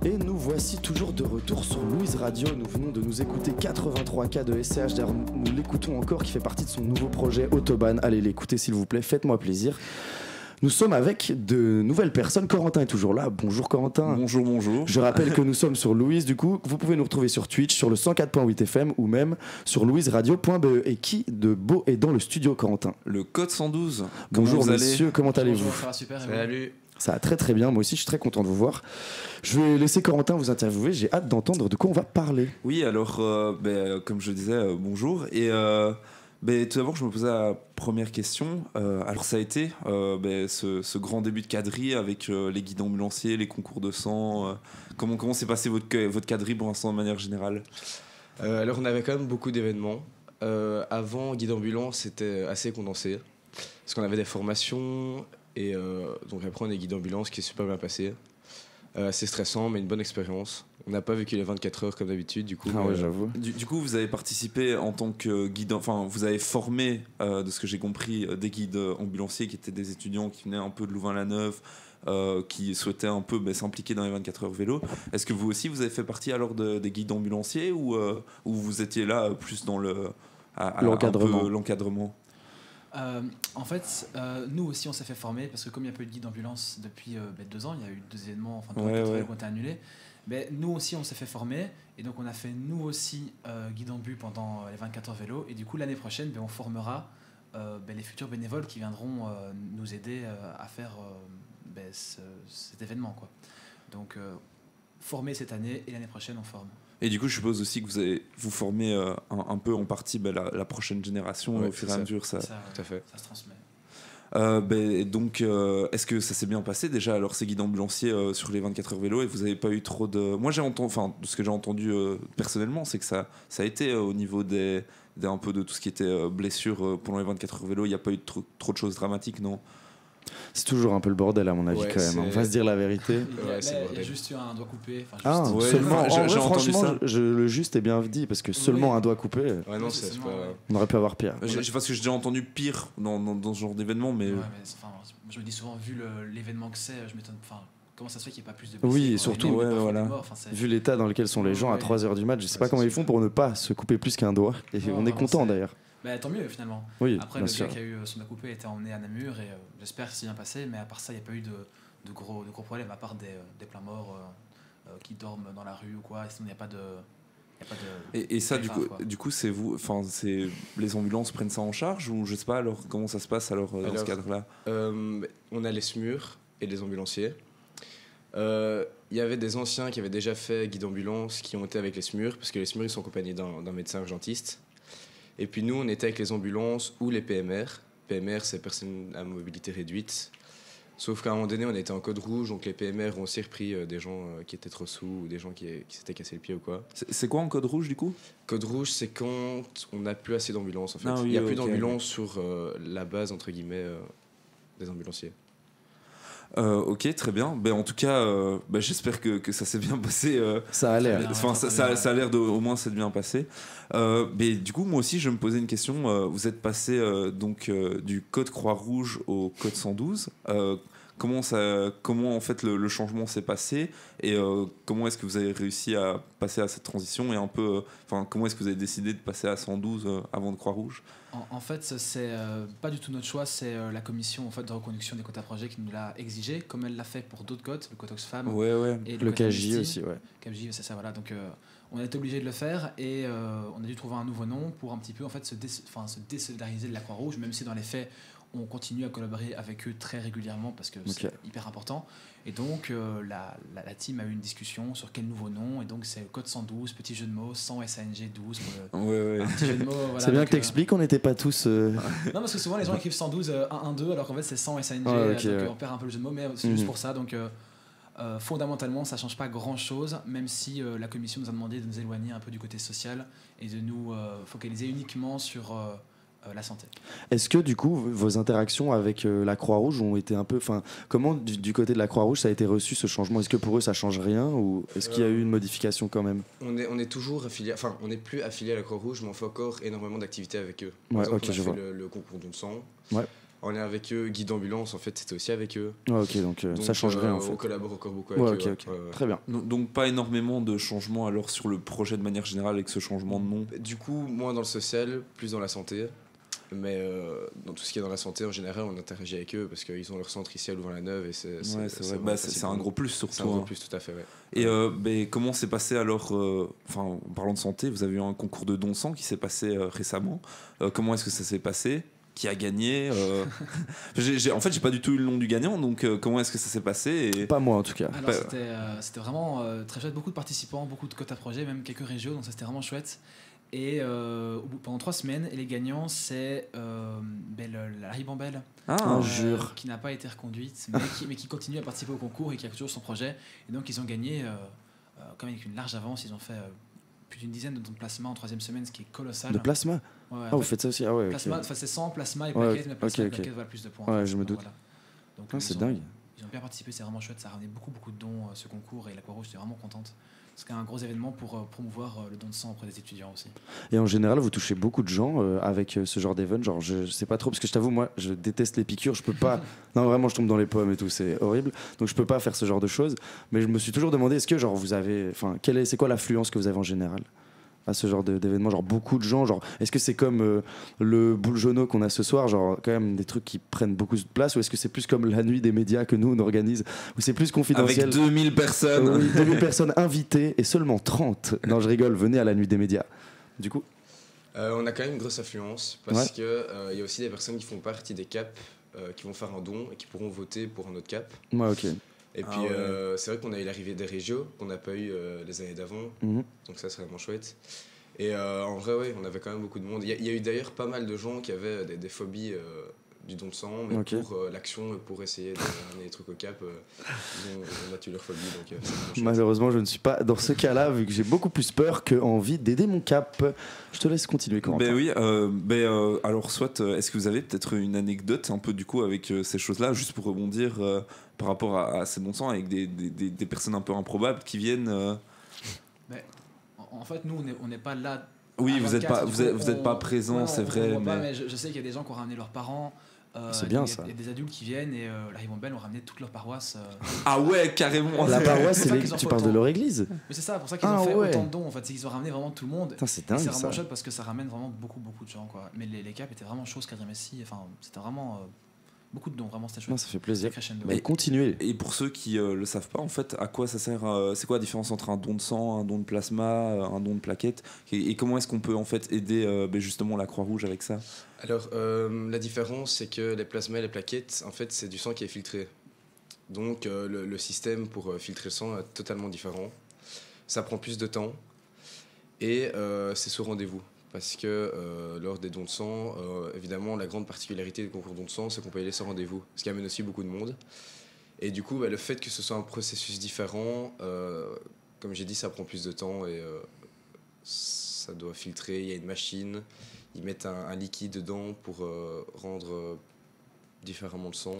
Et nous voici toujours de retour sur Louise Radio. Nous venons de nous écouter 83K de SCH. D'ailleurs, nous l'écoutons encore, qui fait partie de son nouveau projet Autobahn. Allez l'écouter s'il vous plaît, faites-moi plaisir. Nous sommes avec de nouvelles personnes. Corentin est toujours là. Bonjour Corentin. Bonjour, bonjour. Je rappelle que nous sommes sur Louise. Du coup, vous pouvez nous retrouver sur Twitch, sur le 104.8 FM ou même sur louiseradio.be. Et qui de beau est dans le studio, Corentin? Le code 112. Bonjour messieurs, comment allez-vous? Ça va super. Salut. Ça va très très bien, moi aussi je suis très content de vous voir. Je vais laisser Corentin vous interviewer, j'ai hâte d'entendre de quoi on va parler. Oui, alors, comme je disais, bonjour. Et tout d'abord, je me posais la première question. Alors, ça a été ce grand début de quadrille avec les guides ambulanciers, les concours de sang. Comment s'est passé votre quadrille pour l'instant de manière générale? Alors, on avait quand même beaucoup d'événements. Avant, guide ambulance, c'était assez condensé. Parce qu'on avait des formations. Et donc après on est guide d'ambulance qui est super bien passé, c'est stressant mais une bonne expérience. On n'a pas vécu les 24 heures comme d'habitude du coup. Ah ouais, j'avoue. Du coup vous avez participé en tant que guide, enfin vous avez formé de ce que j'ai compris des guides ambulanciers qui étaient des étudiants qui venaient un peu de Louvain-la-Neuve, qui souhaitaient un peu s'impliquer dans les 24 heures vélo. Est-ce que vous aussi vous avez fait partie alors des guides ambulanciers ou vous étiez là plus dans l'encadrement? En fait, nous aussi on s'est fait former parce que comme il n'y a pas eu de guide d'ambulance depuis 2 ans, il y a eu 2 événements qui ont été annulés. Mais nous aussi on s'est fait former et donc on a fait nous aussi guide ambu pendant les 24 heures vélo et du coup l'année prochaine on formera les futurs bénévoles qui viendront nous aider à faire cet événement quoi. Donc former cette année et l'année prochaine on forme. Et du coup, je suppose aussi que vous formez un peu en partie la prochaine génération au fur et à mesure. Ça, tout à fait. Ça se transmet. Donc, est-ce que ça s'est bien passé déjà? Alors, ces guides ambulanciers sur les 24 heures vélo, et vous n'avez pas eu trop de. Moi, de ce que j'ai entendu personnellement, c'est que ça a été au niveau un peu de tout ce qui était blessure pendant les 24 heures vélo. Il n'y a pas eu trop de choses dramatiques, non? C'est toujours un peu le bordel à mon avis quand même. On va se dire la vérité. Il y a juste eu un doigt coupé. Seulement. Franchement, le juste est bien dit parce que seulement un doigt coupé. Ouais, non, on aurait pu avoir pire. Parce que j'ai déjà entendu pire dans ce genre d'événement, mais. Je me dis souvent vu l'événement que c'est, je m'étonne. Comment ça se fait qu'il n'y ait pas plus de blessés? Oui, et surtout, vu l'état dans lequel sont les gens à 3h du match, je sais pas comment ils font pour ne pas se couper plus qu'un doigt. Et on est content d'ailleurs. Tant mieux finalement. Oui, après le gars qui a eu son doigt coupé a été emmené à Namur et j'espère que c'est bien passé, mais à part ça il n'y a pas eu de gros problèmes à part des pleins morts qui dorment dans la rue ou quoi, sinon il n'y a pas de... Et ça du coup c'est vous, les ambulances prennent ça en charge ou je sais pas alors comment ça se passe alors dans ce cadre-là? On a les SMUR et les ambulanciers. Il y avait des anciens qui avaient déjà fait guide ambulance qui ont été avec les SMUR parce que les SMUR ils sont accompagnés d'un médecin urgentiste. Et puis nous, on était avec les ambulances ou les PMR. PMR, c'est personnes à mobilité réduite. Sauf qu'à un moment donné, on était en code rouge, donc les PMR ont aussi repris des gens qui étaient trop sous ou des gens qui s'étaient cassé le pied ou quoi. C'est quoi en code rouge du coup? Code rouge, c'est quand on n'a plus assez d'ambulances en fait. Il n'y a plus d'ambulances sur la base, entre guillemets, des ambulanciers. Ok, très bien. En tout cas, j'espère que ça s'est bien passé. Ça a l'air. Ça a l'air au moins s'être bien passé. Mais du coup, moi aussi, je me posais une question. Vous êtes passé du code Croix-Rouge au code 112. Comment en fait le changement s'est passé et comment est-ce que vous avez réussi à passer à cette transition et un peu, comment est-ce que vous avez décidé de passer à 112 avant de Croix-Rouge? En fait, c'est pas du tout notre choix, c'est la commission en fait, de reconduction des quotas projets qui nous l'a exigé, comme elle l'a fait pour d'autres codes, le code Oxfam et le KJ aussi. KJ, c'est ça, voilà. Donc on a été obligé de le faire et on a dû trouver un nouveau nom pour un petit peu en fait, se désolidariser de la Croix-Rouge, même si dans les faits, on continue à collaborer avec eux très régulièrement parce que c'est hyper important. Et donc, la team a eu une discussion sur quel nouveau nom. Et donc, c'est code 112, petit jeu de mots, 100 SANG 12. Un petit jeu de mots, voilà. C'est bien que t'expliques, on n'était pas tous... Non, parce que souvent, les gens écrivent 112, 112, alors qu'en fait, c'est 100 SANG. Donc, on perd un peu le jeu de mots, mais c'est juste pour ça. Donc, fondamentalement, ça ne change pas grand-chose, même si la commission nous a demandé de nous éloigner un peu du côté social et de nous focaliser uniquement sur... la santé. Est-ce que du coup vos interactions avec la Croix-Rouge ont été un peu, comment du côté de la Croix-Rouge ça a été reçu ce changement? Est-ce que pour eux ça change rien ou est-ce qu'il y a eu une modification quand même? On est toujours affilié, on n'est plus affilié à la Croix-Rouge, mais on fait encore énormément d'activités avec eux. Par exemple, on a fait le concours du sang. en lien avec eux. Guide d'ambulance, en fait, c'était aussi avec eux. Ouais, ok, donc ça change rien en fait. On collabore encore beaucoup avec eux. Très bien. Donc pas énormément de changements alors sur le projet de manière générale avec ce changement de nom. Du coup, moins dans le social, plus dans la santé. Mais dans tout ce qui est dans la santé, en général, on interagit avec eux parce qu'ils ont leur centre ici à Louvain-la-Neuve. Et c'est un gros plus surtout. C'est un gros plus, tout à fait, ouais. Et comment s'est passé alors, en parlant de santé, vous avez eu un concours de don de sang qui s'est passé récemment. Comment est-ce que ça s'est passé ? Qui a gagné En fait, j'ai pas du tout eu le nom du gagnant, donc comment est-ce que ça s'est passé Pas moi en tout cas. Alors, c'était vraiment très chouette, beaucoup de participants, beaucoup de quotas projets, même quelques régions, donc ça c'était vraiment chouette. Et pendant 3 semaines, et les gagnants, c'est la ribambelle, jure. qui n'a pas été reconduite, mais qui continue à participer au concours et qui a toujours son projet. Et donc, ils ont gagné, quand même avec une large avance, ils ont fait plus d'une dizaine de dons de plasma en 3e semaine, ce qui est colossal. De plasma vous faites ça aussi? Ah ouais, plasma, okay. C'est 100 plasma et plaquettes, mais plasma et plaquettes valent plus de points. Ouais, je me doute. Voilà. Donc, c'est dingue. Ils ont bien participé, c'est vraiment chouette, ça a ramené beaucoup de dons, ce concours, et la Croix-Rouge était vraiment contente. C'est un gros événement pour promouvoir le don de sang auprès des étudiants aussi. Et en général, vous touchez beaucoup de gens avec ce genre d'événement. Genre, je sais pas trop, parce que je t'avoue, moi, je déteste les piqûres. Je peux pas. Non, vraiment, je tombe dans les pommes et tout, c'est horrible. Donc, je peux pas faire ce genre de choses. Mais je me suis toujours demandé, est-ce que, genre, vous avez. Enfin, c'est quoi l'affluence que vous avez en général à ce genre d'événement, genre beaucoup de gens, genre est-ce que c'est comme le boule jauneau qu'on a ce soir, genre quand même des trucs qui prennent beaucoup de place, ou est-ce que c'est plus comme la nuit des médias que nous on organise, ou c'est plus confidentiel avec 2000 personnes oui, 2000 personnes invitées et seulement 30, non je rigole, venez à la nuit des médias du coup on a quand même une grosse affluence parce que y a aussi des personnes qui font partie des CAP qui vont faire un don et qui pourront voter pour un autre CAP. Ok. Et puis c'est vrai qu'on a eu l'arrivée des régios qu'on n'a pas eu les années d'avant, donc ça c'est vraiment chouette. Et en vrai, on avait quand même beaucoup de monde. Il y a eu d'ailleurs pas mal de gens qui avaient des phobies du don de sang, mais pour l'action, pour essayer de ramener des trucs au cap, ils ont battu leur phobie. Donc, malheureusement, je ne suis pas dans ce cas-là, vu que j'ai beaucoup plus peur qu'envie d'aider mon cap. Je te laisse continuer, Corentin. Oui, alors soit, est-ce que vous avez peut-être une anecdote un peu du coup avec ces choses-là, juste pour rebondir par rapport à ces dons de sang, avec des personnes un peu improbables qui viennent En fait, nous, on n'est pas là. Oui, vous n'êtes pas présent, c'est vrai. Mais je sais qu'il y a des gens qui ont ramené leurs parents. C'est bien ça. Il y a des adultes qui viennent et la ribambelle ont ramené toute leur paroisse. Ah ouais, carrément. La paroisse, tu parles de leur église. Mais c'est ça, pour ça qu'ils ont fait autant de dons. En fait, c'est qu'ils ont ramené vraiment tout le monde. Putain, c'est dingue, c'est vraiment chouette parce que ça ramène vraiment beaucoup de gens, quoi. Mais les caps étaient vraiment chauds, Cadre Messi. Enfin, c'était vraiment beaucoup de dons, vraiment c'était chouette. Non, ça fait plaisir. Mais continuez. Et pour ceux qui le savent pas, en fait, à quoi ça sert c'est quoi la différence entre un don de sang, un don de plasma, un don de plaquettes, et comment est-ce qu'on peut en fait aider justement la Croix-Rouge avec ça? Alors la différence, c'est que les plasmas et les plaquettes, en fait, c'est du sang qui est filtré. Donc le système pour filtrer le sang est totalement différent. Ça prend plus de temps et c'est sous rendez-vous. Parce que lors des dons de sang, évidemment, la grande particularité des concours dons de sang, c'est qu'on peut y aller sans rendez-vous, ce qui amène aussi beaucoup de monde. Et du coup, le fait que ce soit un processus différent, comme j'ai dit, ça prend plus de temps et ça doit filtrer. Il y a une machine, ils mettent un liquide dedans pour rendre différemment le sang.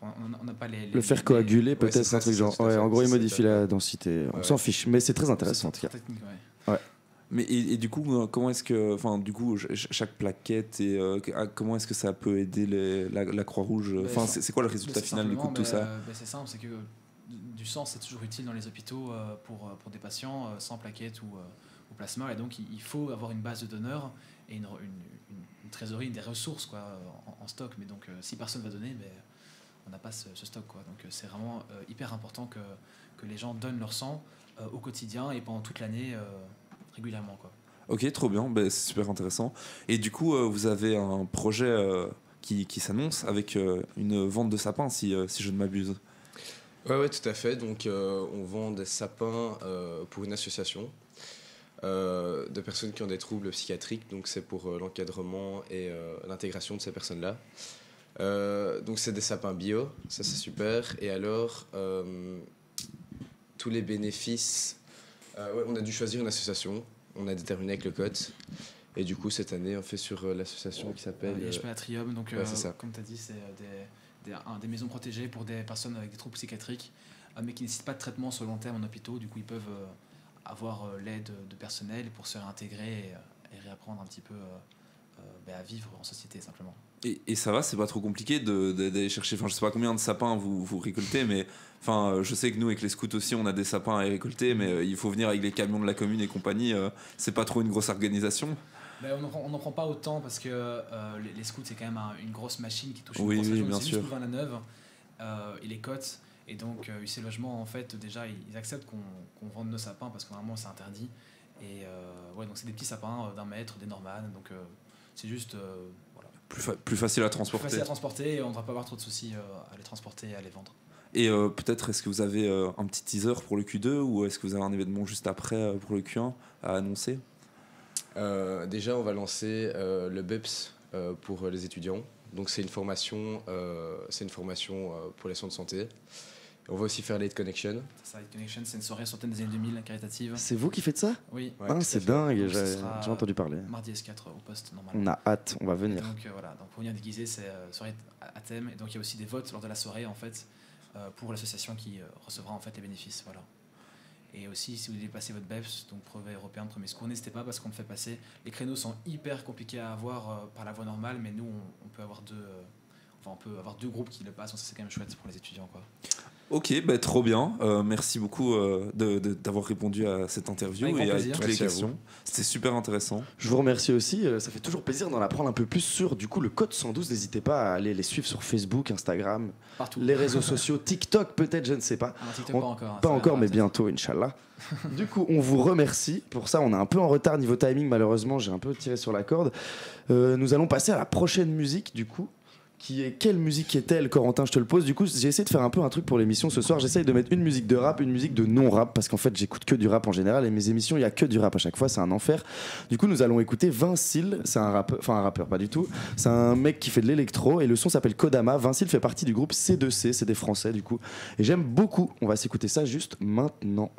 On n'a pas le faire coaguler, peut-être, un truc genre. En gros, il modifie la densité. On s'en fiche, mais c'est très intéressant en tout cas. Mais et du coup, comment est-ce que, enfin, du coup, chaque plaquette et comment est-ce que ça peut aider la Croix-Rouge? Enfin, c'est quoi le résultat final du coup de tout ça? C'est simple, c'est que du sang, c'est toujours utile dans les hôpitaux pour des patients sans plaquettes ou plasma, et donc il faut avoir une base de donneurs et une trésorerie, des ressources quoi, en stock. Mais donc, si personne va donner, on n'a pas ce stock quoi. Donc, c'est vraiment hyper important que les gens donnent leur sang au quotidien et pendant toute l'année. Régulièrement quoi. Ok, trop bien, c'est super intéressant. Et du coup, vous avez un projet qui s'annonce avec une vente de sapins, si je ne m'abuse. Ouais, tout à fait. Donc, on vend des sapins pour une association de personnes qui ont des troubles psychiatriques. Donc, c'est pour l'encadrement et l'intégration de ces personnes-là. Donc, c'est des sapins bio, ça c'est super. Et alors, tous les bénéfices... on a dû choisir une association, on a déterminé avec le code, et du coup cette année on fait sur l'association qui s'appelle Liège-Palatrium, donc comme tu as dit, c'est des maisons protégées pour des personnes avec des troubles psychiatriques, mais qui ne nécessitent pas de traitement sur le long terme en hôpitaux. Du coup ils peuvent avoir l'aide de personnel pour se réintégrer et réapprendre un petit peu à vivre en société simplement. Et ça va, c'est pas trop compliqué d'aller chercher. Enfin, je sais pas combien de sapins vous récoltez, mais enfin, je sais que nous, avec les scouts aussi, on a des sapins à récolter, mais il faut venir avec les camions de la commune et compagnie. C'est pas trop une grosse organisation. On n'en prend pas autant parce que les scouts, c'est quand même une grosse machine qui touche une grosse région. Bien c'est sûr. Juste nous, la neuve et les côtes. Et donc, UC Logement, en fait, déjà, ils acceptent qu'on vende nos sapins parce que normalement, c'est interdit. Et donc c'est des petits sapins d'1 mètre, des Normannes. Donc, c'est juste. Voilà. Plus facile à transporter. Plus facile à transporter et on ne devrait pas avoir trop de soucis à les transporter et à les vendre. Et peut-être, est-ce que vous avez un petit teaser pour le Q2 ou est-ce que vous avez un événement juste après pour le Q1 à annoncer? Déjà, on va lancer le BEPS pour les étudiants. Donc, c'est une formation pour les soins de santé. On va aussi faire Late Connection. Ça, Late Connection, c'est une soirée centaine des années 2000, caritative. C'est vous qui faites ça? Oui. Ouais, c'est dingue, j'ai entendu parler. Mardi S4 au poste, normalement. On a hâte, on va venir. Donc voilà, donc pour venir déguiser, c'est soirée à thème. Et donc il y a aussi des votes lors de la soirée, en fait, pour l'association qui recevra en fait les bénéfices. Voilà. Et aussi, si vous voulez passer votre BEPS, donc brevet européen de premier secours, n'hésitez pas parce qu'on le fait passer. Les créneaux sont hyper compliqués à avoir par la voie normale, mais nous, on peut avoir deux groupes qui le passent, donc ça c'est quand même chouette pour les étudiants, quoi. Ok, trop bien. Merci beaucoup d'avoir répondu à cette interview et à toutes les questions. C'était super intéressant. Je vous remercie aussi. Ça fait toujours plaisir d'en apprendre un peu plus sur le code 112. N'hésitez pas à aller les suivre sur Facebook, Instagram, partout. Les réseaux sociaux, TikTok peut-être, je ne sais pas. TikTok, pas encore. Pas encore, mais bientôt, Inch'Allah. Du coup, on vous remercie pour ça. On est un peu en retard niveau timing, malheureusement. J'ai un peu tiré sur la corde. Nous allons passer à la prochaine musique, du coup. Quelle musique est-elle, Corentin? Je te le pose. Du coup, j'ai essayé de faire un peu un truc pour l'émission ce soir. J'essaye de mettre une musique de rap, une musique de non-rap, parce qu'en fait, j'écoute que du rap en général. Et mes émissions, il y a que du rap à chaque fois. C'est un enfer. Du coup, nous allons écouter Vincile. C'est un rappeur, pas du tout. C'est un mec qui fait de l'électro et le son s'appelle Kodama. Vincile fait partie du groupe C2C. C'est des Français, du coup. Et j'aime beaucoup. On va s'écouter ça juste maintenant.